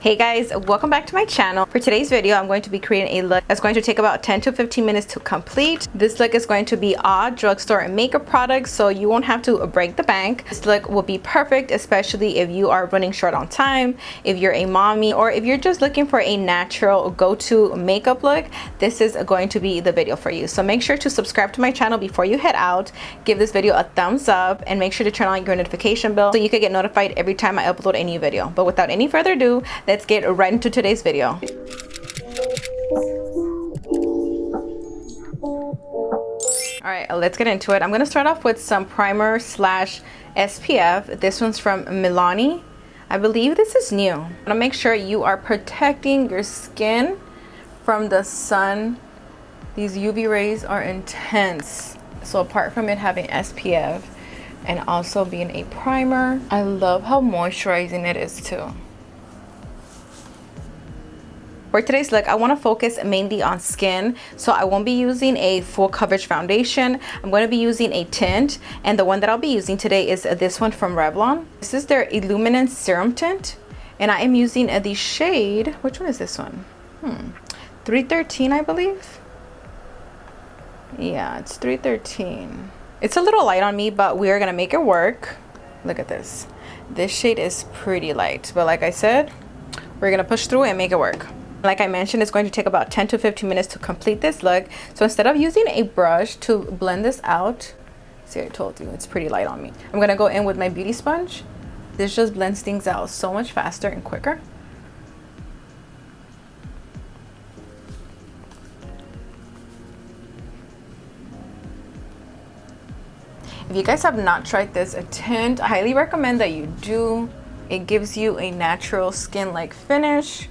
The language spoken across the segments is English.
Hey guys, welcome back to my channel. For today's video, I'm going to be creating a look that's going to take about 10 to 15 minutes to complete. This look is going to be all drugstore and makeup products, so you won't have to break the bank. This look will be perfect, especially if you are running short on time, if you're a mommy, or if you're just looking for a natural go-to makeup look. This is going to be the video for you. So make sure to subscribe to my channel before you head out. Give this video a thumbs up and make sure to turn on your notification bell so you can get notified every time I upload a new video. But without any further ado, let's get right into today's video. All right, let's get into it. I'm gonna start off with some primer slash SPF. This one's from Milani. I believe this is new. I'm gonna make sure you are protecting your skin from the sun. These UV rays are intense. So apart from it having SPF and also being a primer, I love how moisturizing it is too. For today's look, I want to focus mainly on skin, so I won't be using a full coverage foundation. I'm going to be using a tint, and the one that I'll be using today is this one from Revlon. This is their Illuminance Serum Tint, and I am using the shade, which one is this one? 313, I believe. Yeah, it's 313. It's a little light on me, but we are going to make it work. Look at this. This shade is pretty light, but like I said, we're going to push through and make it work. Like I mentioned, it's going to take about 10 to 15 minutes to complete this look. So instead of using a brush to blend this out, see, I told you it's pretty light on me. I'm gonna go in with my beauty sponge. This just blends things out so much faster and quicker. If you guys have not tried this tint, I highly recommend that you do. It gives you a natural skin-like finish.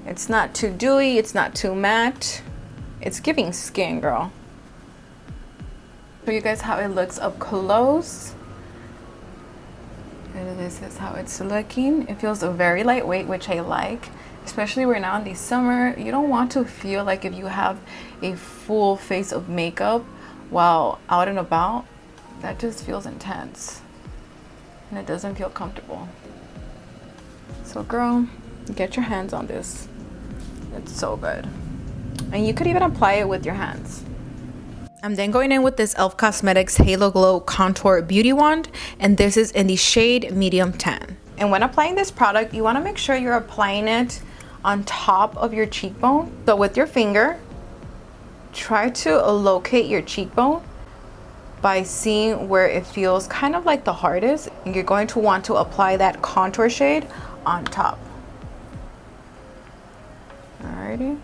It's not too dewy, it's not too matte. It's giving skin, girl. Show you guys how it looks up close. And this is how it's looking. It feels very lightweight, which I like. Especially right now in the summer, you don't want to feel like if you have a full face of makeup while out and about. That just feels intense. And it doesn't feel comfortable. So girl, get your hands on this. It's so good. And you could even apply it with your hands. I'm then going in with this e.l.f. Cosmetics Halo Glow Contour Beauty Wand, and this is in the shade Medium Tan. And when applying this product, you want to make sure you're applying it on top of your cheekbone. So with your finger, try to locate your cheekbone by seeing where it feels kind of like the hardest. And you're going to want to apply that contour shade on top. Alrighty.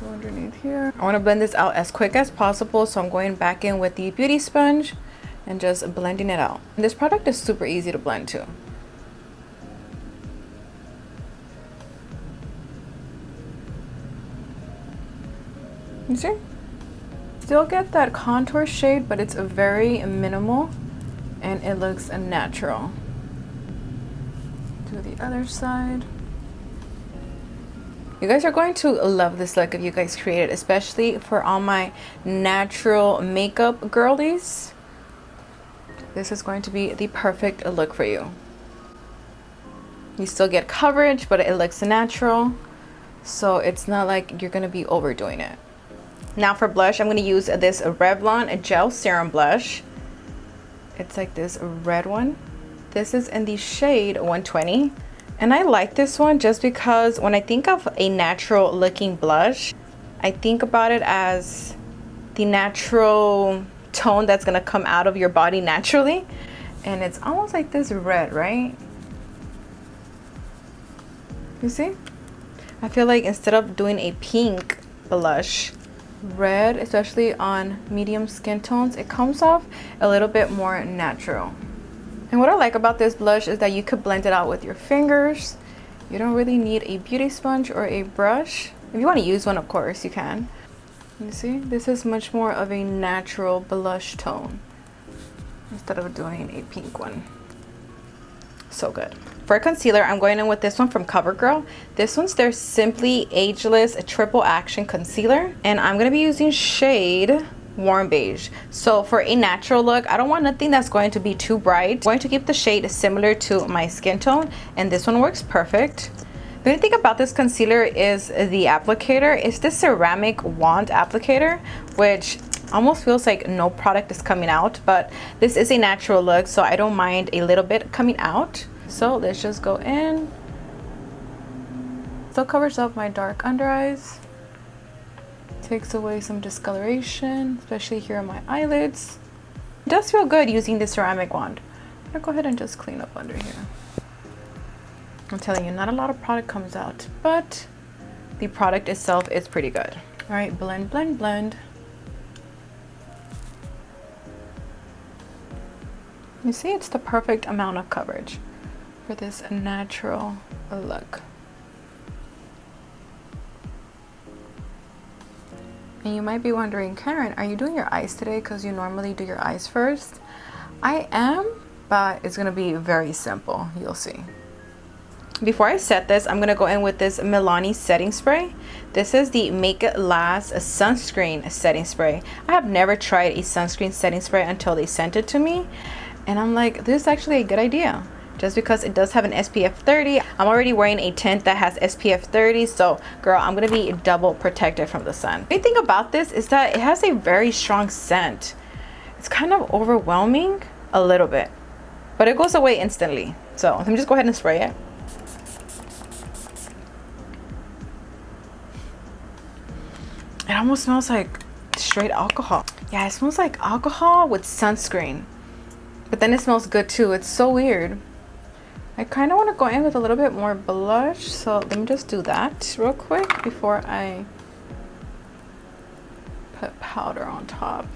Go underneath here. I want to blend this out as quick as possible, so I'm going back in with the beauty sponge and just blending it out. And this product is super easy to blend too. You see? Still get that contour shade, but it's very minimal and it looks natural. Do the other side. You guys are going to love this look if you guys create it, especially for all my natural makeup girlies. This is going to be the perfect look for you. You still get coverage, but it looks natural, so it's not like you're going to be overdoing it. Now for blush, I'm going to use this Revlon Gel Serum Blush. It's like this red one. This is in the shade 120. And I like this one just because when I think of a natural looking blush, I think about it as the natural tone that's gonna come out of your body naturally. And it's almost like this red, right? You see? I feel like instead of doing a pink blush, red, especially on medium skin tones, it comes off a little bit more natural. And what I like about this blush is that you could blend it out with your fingers. You don't really need a beauty sponge or a brush. If you want to use one, of course, you can. You see, this is much more of a natural blush tone instead of doing a pink one. So good. For concealer, I'm going in with this one from CoverGirl. This one's their Simply Ageless Triple Action Concealer. And I'm going to be using shade warm beige. So for a natural look, I don't want nothing that's going to be too bright. I'm going to keep the shade similar to my skin tone, and this one works perfect. The only thing about this concealer is the applicator. It's the ceramic wand applicator, which almost feels like no product is coming out, but this is a natural look, so I don't mind a little bit coming out. So let's just go in. Still covers up my dark under eyes. Takes away some discoloration, especially here on my eyelids. It does feel good using the ceramic wand. I'm gonna go ahead and just clean up under here. I'm telling you, not a lot of product comes out, but the product itself is pretty good. All right, blend, blend, blend. You see, it's the perfect amount of coverage for this natural look. And you might be wondering, Karen, are you doing your eyes today? Because you normally do your eyes first. I am, but it's gonna be very simple, you'll see. Before I set this, I'm gonna go in with this Milani setting spray. This is the Make It Last sunscreen setting spray. I have never tried a sunscreen setting spray until they sent it to me. And I'm like, this is actually a good idea. Just because it does have an SPF 30. I'm already wearing a tint that has SPF 30, so girl, I'm gonna be double protected from the sun. The thing about this is that it has a very strong scent. It's kind of overwhelming a little bit, but it goes away instantly. So let me just go ahead and spray it. It almost smells like straight alcohol. Yeah, it smells like alcohol with sunscreen, but then it smells good too. It's so weird. I kind of want to go in with a little bit more blush, so let me just do that real quick before I put powder on top.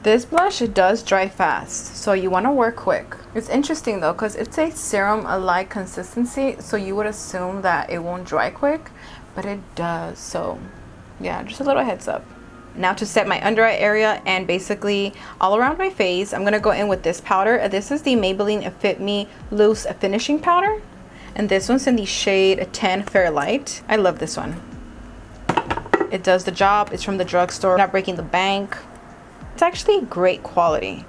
This blush, it does dry fast, so you want to work quick. It's interesting though, because it's a serum-like consistency, so you would assume that it won't dry quick, but it does. So yeah, just a little heads up. Now to set my under eye area and basically all around my face, I'm gonna go in with this powder. This is the Maybelline Fit Me Loose Finishing Powder, and this one's in the shade 10 Fair Light. I love this one. It does the job. It's from the drugstore, not breaking the bank. It's actually great quality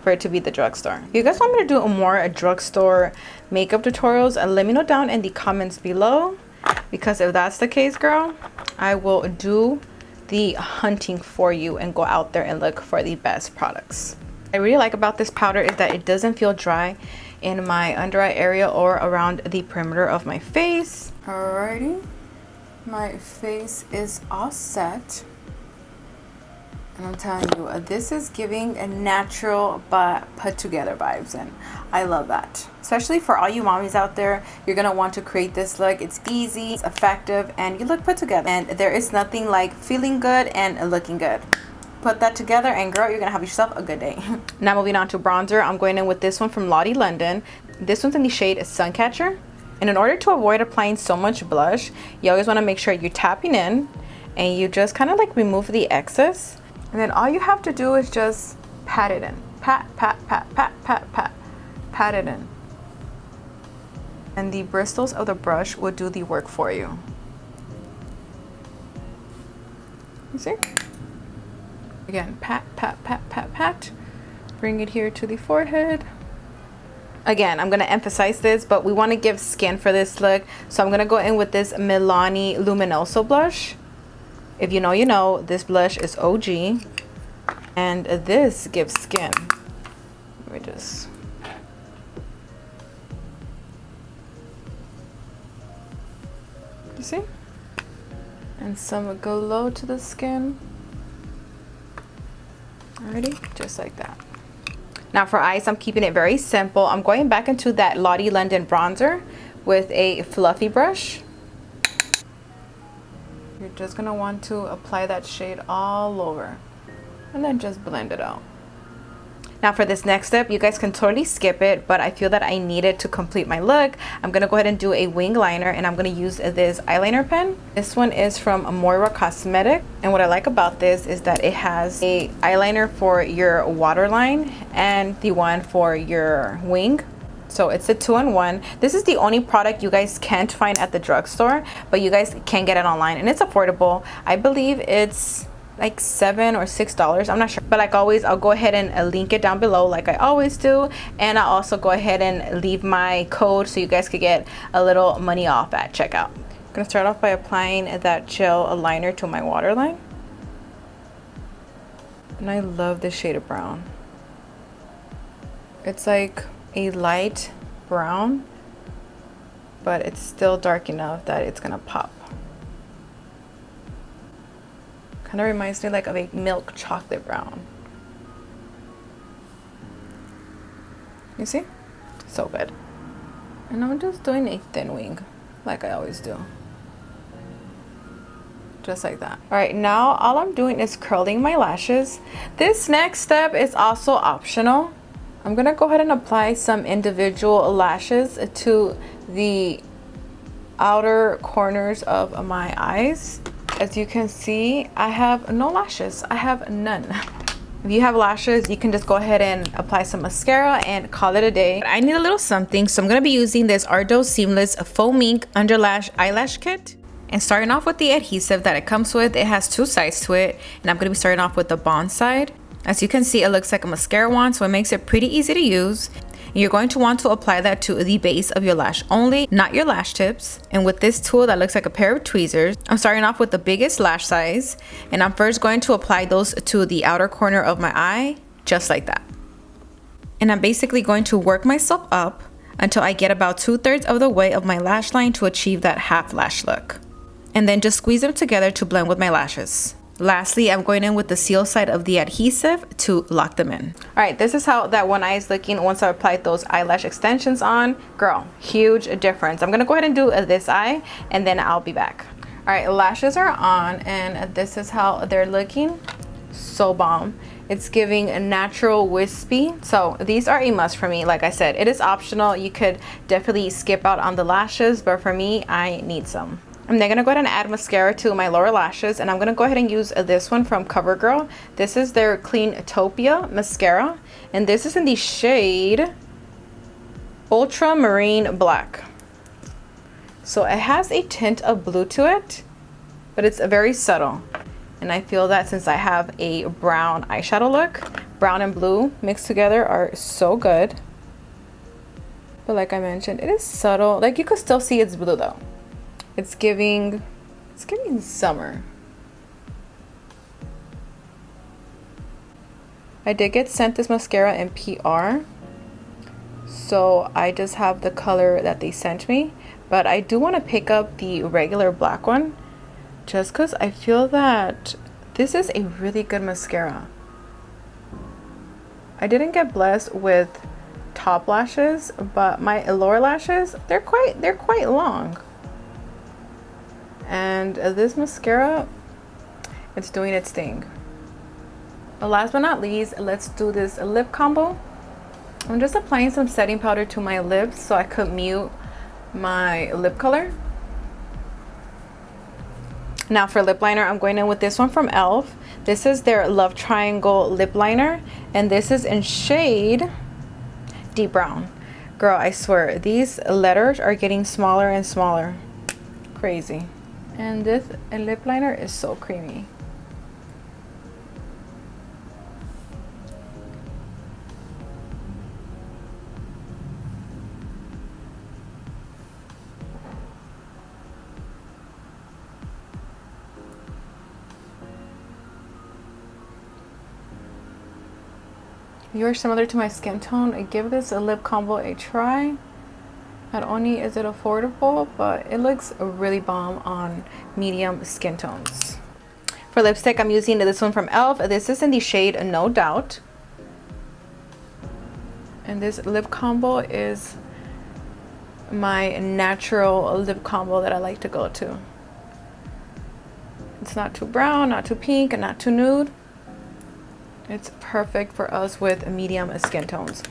for it to be the drugstore. If you guys want me to do more drugstore makeup tutorials, let me know down in the comments below, because if that's the case, girl, I will do the hunting for you and go out there and look for the best products. What I really like about this powder is that it doesn't feel dry in my under eye area or around the perimeter of my face. Alrighty, my face is all set. And I'm telling you, this is giving a natural but put together vibes, and I love that. Especially for all you mommies out there, you're gonna want to create this look. It's easy, it's effective, and you look put together. And there is nothing like feeling good and looking good. Put that together and girl, you're gonna have yourself a good day. Now moving on to bronzer, I'm going in with this one from Lottie London. This one's in the shade Suncatcher. And in order to avoid applying so much blush, you always wanna make sure you're tapping in and you just kind of like remove the excess. And then all you have to do is just pat it in. Pat, pat, pat, pat, pat, pat. Pat it in. And the bristles of the brush will do the work for you. You see? Again, pat, pat, pat, pat, pat. Bring it here to the forehead. Again, I'm gonna emphasize this, but we wanna give skin for this look. So I'm gonna go in with this Milani Luminoso blush. If you know, you know, this blush is OG, and this gives skin. Let me just... You see? And some go low to the skin. Alrighty, just like that. Now for eyes, I'm keeping it very simple. I'm going back into that Lottie London bronzer with a fluffy brush. You're just gonna want to apply that shade all over and then just blend it out. Now for this next step, you guys can totally skip it, but I feel that I need it to complete my look. I'm gonna go ahead and do a wing liner, and I'm gonna use this eyeliner pen. This one is from Moira Cosmetic, and what I like about this is that it has a eyeliner for your waterline and the one for your wing. So it's a 2-in-1. This is the only product you guys can't find at the drugstore, but you guys can get it online, and it's affordable. I believe it's like $7 or $6. I'm not sure, but like always, I'll go ahead and link it down below like I always do, and I'll also go ahead and leave my code so you guys could get a little money off at checkout. I'm gonna start off by applying that gel liner to my waterline, and I love this shade of brown. It's like a light brown, but it's still dark enough that it's gonna pop. Kind of reminds me like of a milk chocolate brown. You see? So good. And I'm just doing a thin wing like I always do. Just like that. All right, now all I'm doing is curling my lashes. This next step is also optional. I'm gonna go ahead and apply some individual lashes to the outer corners of my eyes. As you can see, I have no lashes. I have none. If you have lashes, you can just go ahead and apply some mascara and call it a day. I need a little something, so I'm gonna be using this Ardo Seamless Foam Ink Underlash Eyelash Kit. And starting off with the adhesive that it comes with, it has 2 sides to it, and I'm gonna be starting off with the bond side. As you can see, it looks like a mascara wand, so it makes it pretty easy to use. You're going to want to apply that to the base of your lash only, not your lash tips. And with this tool that looks like a pair of tweezers, I'm starting off with the biggest lash size, and I'm first going to apply those to the outer corner of my eye, just like that. And I'm basically going to work myself up until I get about 2/3 of the way of my lash line to achieve that half lash look. And then just squeeze them together to blend with my lashes. Lastly, I'm going in with the seal side of the adhesive to lock them in. All right, this is how that one eye is looking once I applied those eyelash extensions on. Girl, huge difference. I'm gonna go ahead and do this eye, and then I'll be back. All right, lashes are on, and this is how they're looking. So bomb. It's giving a natural wispy. So these are a must for me. Like I said, it is optional. You could definitely skip out on the lashes, but for me, I need some. I'm then gonna go ahead and add mascara to my lower lashes, and I'm gonna go ahead and use this one from CoverGirl. This is their Cleantopia mascara, and this is in the shade Ultramarine Black. So it has a tint of blue to it, but it's very subtle. And I feel that since I have a brown eyeshadow look, brown and blue mixed together are so good. But like I mentioned, it is subtle. Like you could still see it's blue though. It's giving summer. I did get sent this mascara in PR, so I just have the color that they sent me, but I do want to pick up the regular black one just because I feel that this is a really good mascara. I didn't get blessed with top lashes, but my lower lashes, they're quite long. And this mascara, it's doing its thing. Last but not least, let's do this lip combo. I'm just applying some setting powder to my lips so I could mute my lip color. Now for lip liner, I'm going in with this one from e.l.f. This is their Love Triangle lip liner, and this is in shade Deep Brown. Girl, I swear, these letters are getting smaller and smaller. Crazy. And this lip liner is so creamy. If you're similar to my skin tone, give this a lip combo a try. Not only is it affordable, but it looks really bomb on medium skin tones. For lipstick, I'm using this one from e.l.f. This is in the shade No Doubt. And this lip combo is my natural lip combo that I like to go to. It's not too brown, not too pink, and not too nude. It's perfect for us with medium skin tones.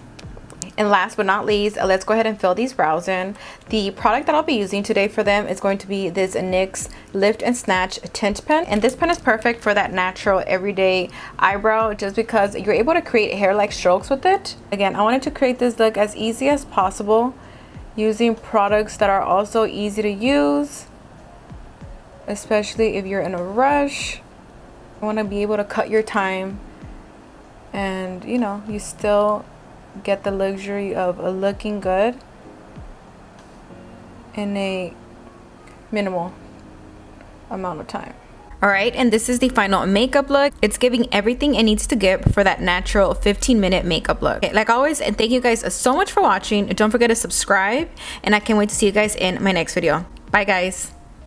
And last but not least, let's go ahead and fill these brows in. The product that I'll be using today for them is going to be this NYX Lift and Snatch Tint Pen. And this pen is perfect for that natural everyday eyebrow just because you're able to create hair-like strokes with it. Again, I wanted to create this look as easy as possible using products that are also easy to use, especially if you're in a rush. You want to be able to cut your time and, you know, you still get the luxury of looking good in a minimal amount of time. All right, and this is the final makeup look. It's giving everything it needs to give for that natural 15-minute makeup look. Okay, like always, and thank you guys so much for watching. Don't forget to subscribe, and I can't wait to see you guys in my next video. Bye, guys.